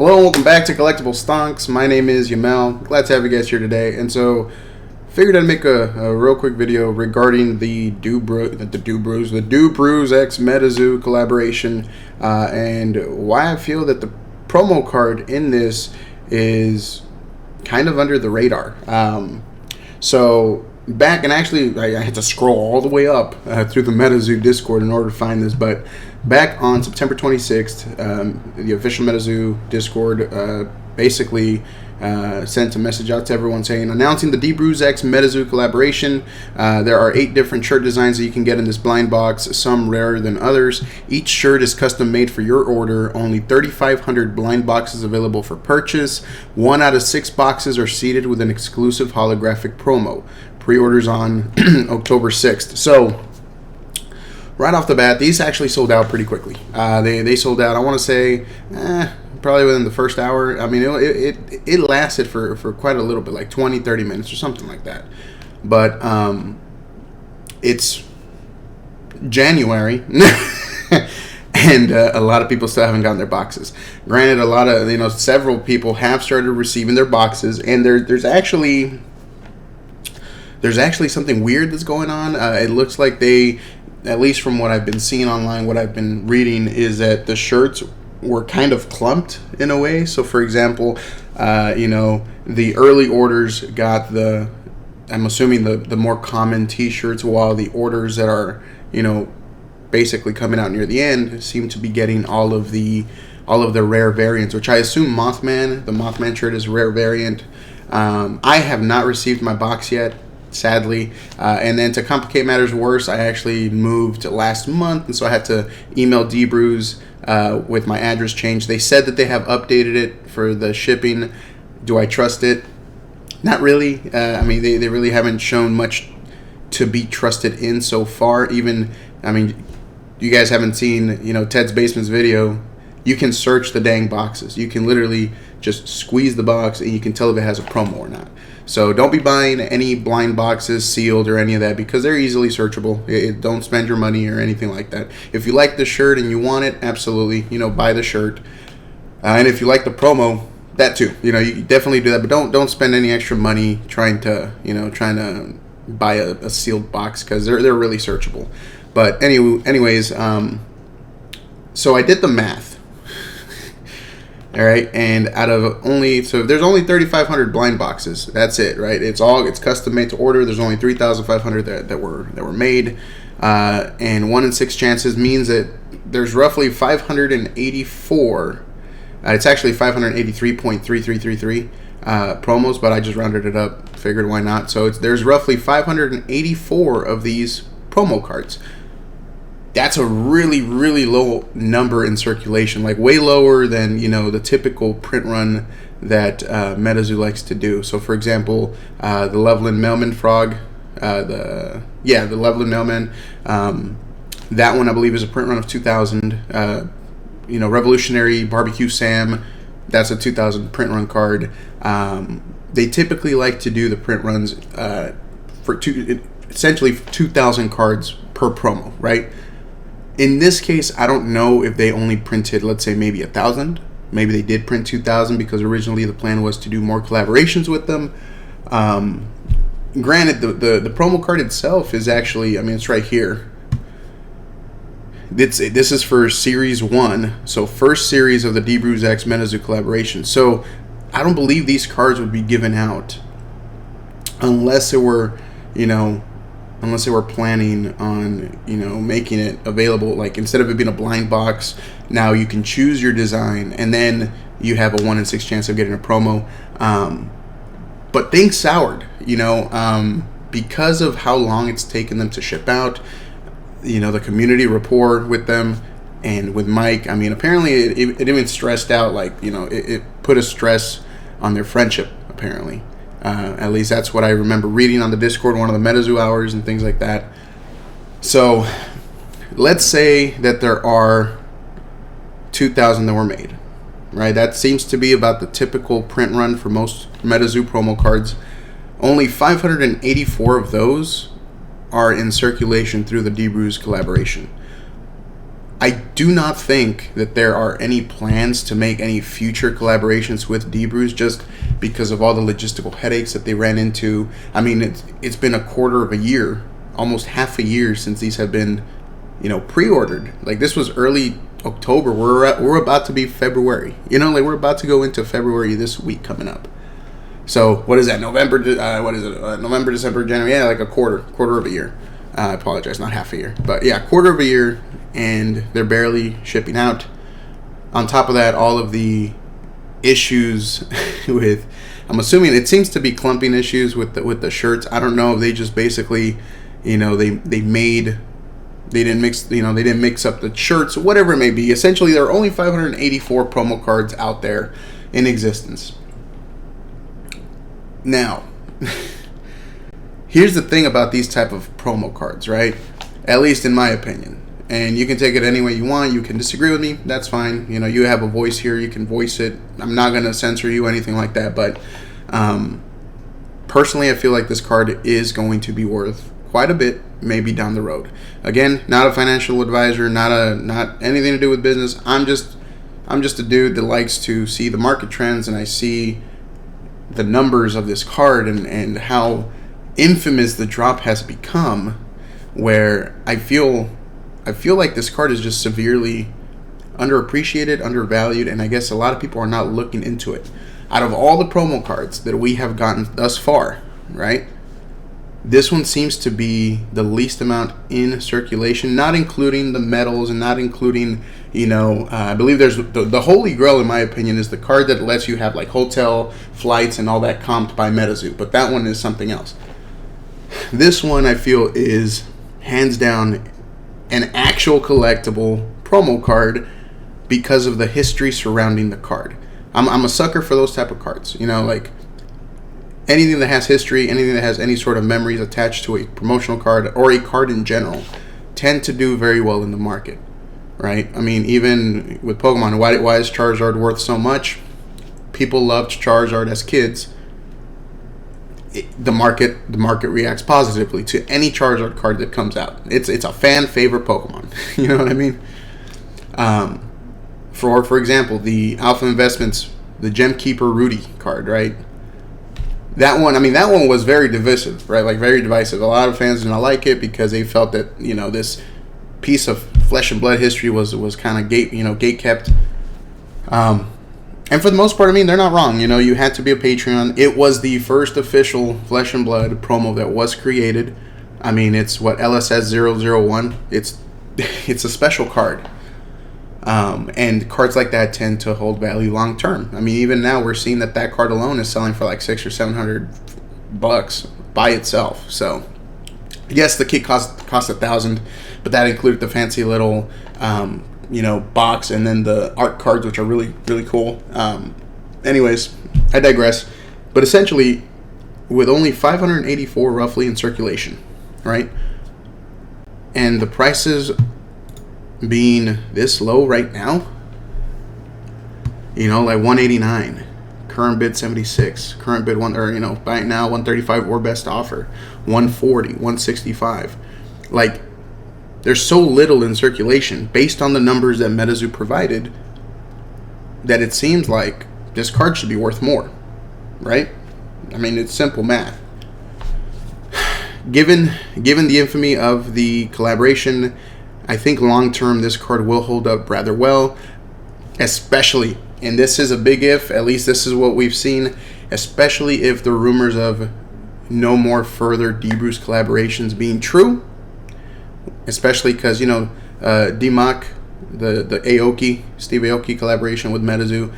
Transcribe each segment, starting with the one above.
Hello and welcome back to Collectible Stonks. My name is Yamel. Glad to have you guys here today. And so, figured I'd make a real quick video regarding the Dbruze X Metazoo collaboration and why I feel that the promo card in this is kind of under the radar. So back, and actually I had to scroll all the way up through the Metazoo Discord in order to find this, but back on September 26th, the official Metazoo Discord basically sent a message out to everyone saying, announcing the Dbruze X Metazoo collaboration. There are 8 different shirt designs that you can get in this blind box, some rarer than others. Each shirt is custom made for your order. Only 3,500 blind boxes available for purchase. 1 out of 6 boxes are seated with an exclusive holographic promo. Pre-orders on October 6th. So right off the bat, these actually sold out pretty quickly. They sold out, I want to say, probably within the first hour. I mean, it lasted for quite a little bit, like 20-30 minutes or something like that. But it's January, and a lot of people still haven't gotten their boxes. Granted, a lot of, several people have started receiving their boxes, and there's actually something weird that's going on. It looks like they, at least from what I've been seeing online, what I've been reading, is that the shirts were kind of clumped in a way. So, for example, the early orders got I'm assuming the more common T-shirts, while the orders that are, basically coming out near the end seem to be getting all of the rare variants, which I assume the Mothman shirt is a rare variant. I have not received my box yet, sadly, and then to complicate matters worse, I actually moved last month, and so I had to email Dbruze with my address change. They said that they have updated it for the shipping. Do I trust it? Not really. I mean, they really haven't shown much to be trusted in so far. Even, I mean, you guys haven't seen, Ted's Basement's video. You can search the dang boxes. You can literally just squeeze the box and you can tell if it has a promo or not. So don't be buying any blind boxes sealed or any of that, because they're easily searchable. Don't spend your money or anything like that. If you like the shirt and you want it, absolutely, buy the shirt. And if you like the promo, that too. You definitely do that, but don't spend any extra money trying to buy a sealed box, because they're really searchable. But anyways, so I did the math. All right, and there's only 3,500 blind boxes. That's it, right? It's custom made to order. There's only 3,500 that were made, and 1 in 6 chances means that there's roughly 584. It's actually 583.3333 promos, but I just rounded it up. Figured why not? So there's roughly 584 of these promo cards. That's a really, really low number in circulation, like way lower than, the typical print run that Metazoo likes to do. So, for example, the Loveland Mailman Frog, the Loveland Mailman, that one I believe is a print run of 2,000. Revolutionary Barbecue Sam, that's a 2,000 print run card. They typically like to do the print runs for essentially 2,000 cards per promo, right? In this case, I don't know if they only printed, let's say, maybe 1,000. Maybe they did print 2,000 because originally the plan was to do more collaborations with them. Granted, the promo card itself is actually, it's right here. This is for Series 1, so first series of the Dbruze X Metazoo collaboration. So I don't believe these cards would be given out unless they were, planning on, making it available. Like, instead of it being a blind box, now you can choose your design, and then you have a 1 in 6 chance of getting a promo. But things soured, because of how long it's taken them to ship out. The community rapport with them and with Mike. Apparently it even stressed out, it put a stress on their friendship, apparently. At least that's what I remember reading on the Discord, one of the Metazoo hours and things like that. So let's say that there are 2,000 that were made, right? That seems to be about the typical print run for most Metazoo promo cards. Only 584 of those are in circulation through the Dbruze collaboration. I do not think that there are any plans to make any future collaborations with Dbruze, just because of all the logistical headaches that they ran into. I mean, it's been a quarter of a year, almost half a year since these have been, pre-ordered. Like, this was early October. We're about to be February. We're about to go into February this week coming up. So what is that? November, December, January. Yeah, like a quarter of a year. I apologize, not half a year, but yeah, quarter of a year, and they're barely shipping out. On top of that, all of the issues with, I'm assuming it seems to be clumping issues with the shirts. I don't know if they just basically, they didn't mix up the shirts, whatever it may be. Essentially, there are only 584 promo cards out there in existence. Now, here's the thing about these type of promo cards, right? At least in my opinion. And you can take it any way you want. You can disagree with me. That's fine. You have a voice here. You can voice it. I'm not going to censor you, anything like that. But personally, I feel like this card is going to be worth quite a bit, maybe down the road. Again, not a financial advisor, not anything to do with business. I'm just a dude that likes to see the market trends, and I see the numbers of this card and how infamous the drop has become, where I feel like this card is just severely underappreciated, undervalued, and I guess a lot of people are not looking into it. Out of all the promo cards that we have gotten thus far, right, this one seems to be the least amount in circulation, not including the metals and not including, I believe there's the holy grail, in my opinion, is the card that lets you have like hotel, flights, and all that comped by Metazoo, but that one is something else. This one, I feel, is hands down an actual collectible promo card because of the history surrounding the card. I'm a sucker for those type of cards. Like anything that has history, anything that has any sort of memories attached to a promotional card or a card in general, tend to do very well in the market, right? I mean, even with Pokemon, why is Charizard worth so much? People loved Charizard as kids. The market reacts positively to any Charizard card that comes out. It's a fan favorite Pokemon. You know what I mean? For example, the Alpha Investments, the Gem Keeper Rudy card, right? That one was very divisive, right? Like, very divisive. A lot of fans did not like it because they felt that, this piece of flesh and blood history was kind of gate kept. And for the most part, they're not wrong. You had to be a Patreon. It was the first official Flesh and Blood promo that was created. It's what, LSS 001. It's a special card. And cards like that tend to hold value long term. Even now we're seeing that card alone is selling for like $600 or $700 by itself. So yes, the kit cost $1,000, but that included the fancy little box and then the art cards, which are really, really cool. Anyways, I digress. But essentially, with only 584 roughly in circulation, right? And the prices being this low right now, like 189, current bid 76, current bid buy it now 135 or best offer 140, 165. Like, there's so little in circulation based on the numbers that Metazoo provided that it seems like this card should be worth more, right? It's simple math. Given the infamy of the collaboration, I think long term this card will hold up rather well, especially, and this is a big if, at least this is what we've seen, especially if the rumors of no more further Dbruze collaborations being true, especially because, D-Mock, the Aoki, Steve Aoki collaboration with Metazoo,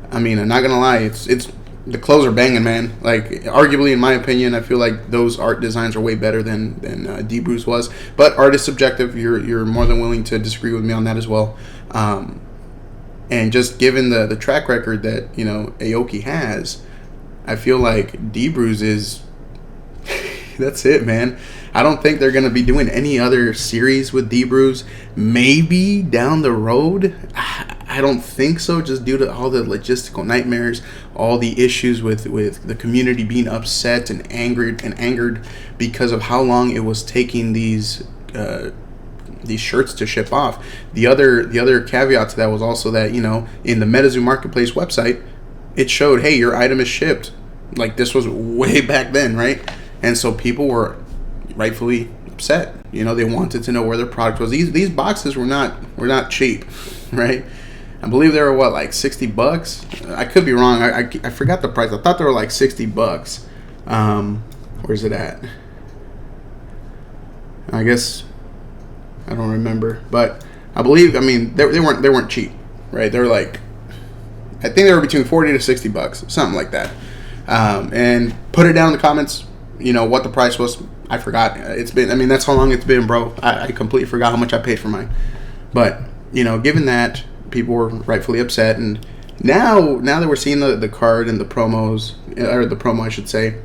I'm not going to lie, it's the clothes are banging, man. Like, arguably, in my opinion, I feel like those art designs are way better than Dbruze was. But art is subjective. You're more than willing to disagree with me on that as well. And just given the track record that Aoki has, I feel like Dbruze is that's it, man. I don't think they're going to be doing any other series with Dbruze. Maybe down the road. I don't think so, just due to all the logistical nightmares, all the issues with the community being upset and angered because of how long it was taking these these shirts to ship off. The other caveat to that was also that, you know, in the Metazoo marketplace website, it showed, hey, your item is shipped. Like, this was way back then, right? And so people were rightfully upset. You know, they wanted to know where their product was. These boxes were not cheap, right? I believe they were what, like $60. I could be wrong. I forgot the price. I thought they were like $60. Where's it at? I guess I don't remember, but I believe, I mean, they weren't cheap, right? They were like, I think they were between $40 to $60, something like that. And put it down in the comments, you know, what the price was. I forgot. It's been, I mean, that's how long it's been, bro. I completely forgot how much I paid for mine. But, you know, given that, people were rightfully upset, and now that we're seeing the card and the promos, or the promo, I should say,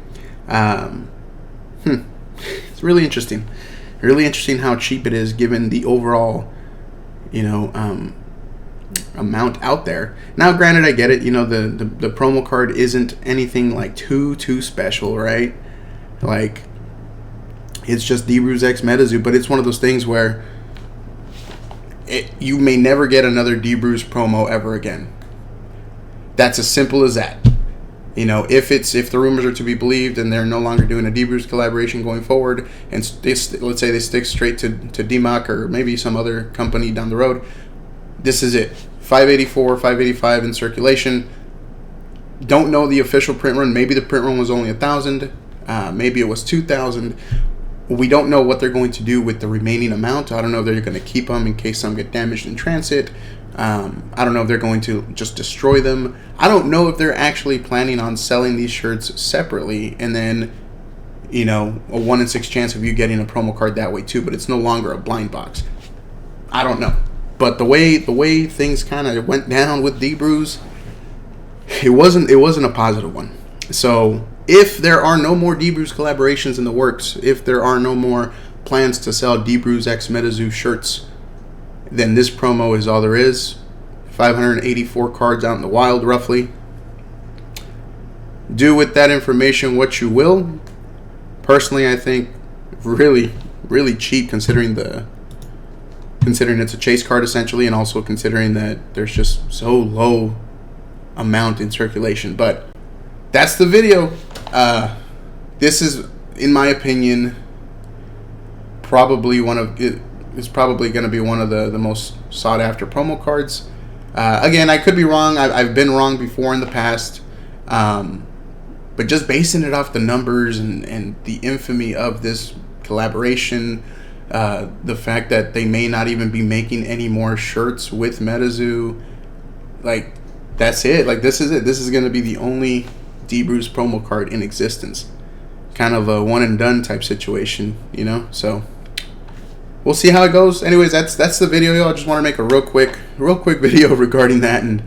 it's really interesting. Really interesting how cheap it is given the overall, you know, amount out there. Now, granted, I get it. You know, the promo card isn't anything like too special, right? Like, it's just Dbruze X Metazoo, but it's one of those things where you may never get another Dbruze promo ever again. That's as simple as that. You know, if the rumors are to be believed and they're no longer doing a Dbruze collaboration going forward, and let's say they stick straight to DMAC or maybe some other company down the road, this is it. 584, 585 in circulation. Don't know the official print run. Maybe the print run was only 1,000. Maybe it was 2,000. We don't know what they're going to do with the remaining amount. I don't know if they're going to keep them in case some get damaged in transit. I don't know if they're going to just destroy them. I don't know if they're actually planning on selling these shirts separately and then, you know, a 1 in 6 chance of you getting a promo card that way too, but it's no longer a blind box. I don't know. But the way things kind of went down with Dbruze, it wasn't a positive one. So if there are no more Dbruze collaborations in the works, if there are no more plans to sell Dbruze X Metazoo shirts, then this promo is all there is. 584 cards out in the wild, roughly. Do with that information what you will. Personally, I think really, really cheap considering it's a chase card essentially, and also considering that there's just so low amount in circulation. But that's the video. This is, in my opinion, probably it's probably going to be one of the most sought after promo cards. Again, I could be wrong. I've been wrong before in the past. But just basing it off the numbers and the infamy of this collaboration, the fact that they may not even be making any more shirts with Metazoo, like, that's it. Like, this is it. This is going to be the only Dbruze promo card in existence. Kind of a one and done type situation, you know? So we'll see how it goes. Anyways, that's the video, y'all. I just want to make a real quick video regarding that and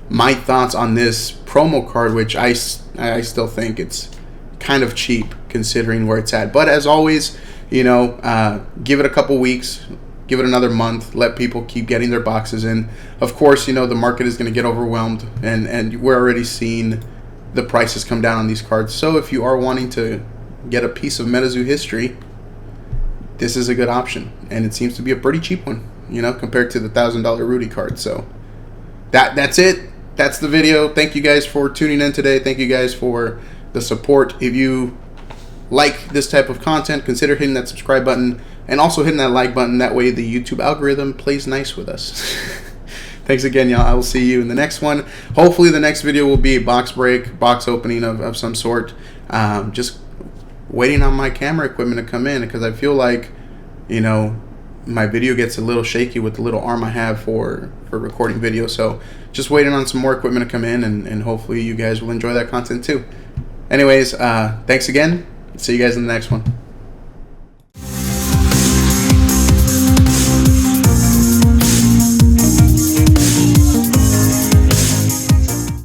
my thoughts on this promo card, which I still think it's kind of cheap considering where it's at. But as always, you know, give it a couple weeks, give it another month, let people keep getting their boxes in. Of course, you know, the market is going to get overwhelmed, and we're already seeing the prices come down on these cards. So if you are wanting to get a piece of Metazoo history, this is a good option, and it seems to be a pretty cheap one, you know, compared to the $1,000 Rudy card. So that's it. That's the video. Thank you guys for tuning in today. Thank you guys for the support. If you like this type of content, consider hitting that subscribe button and also hitting that like button. That way the YouTube algorithm plays nice with us. Thanks again, y'all. I will see you in the next one. Hopefully the next video will be a box break, box opening of some sort. Just waiting on my camera equipment to come in, because I feel like, you know, my video gets a little shaky with the little arm I have for recording video. So just waiting on some more equipment to come in, and hopefully you guys will enjoy that content too. Anyways, thanks again. See you guys in the next one.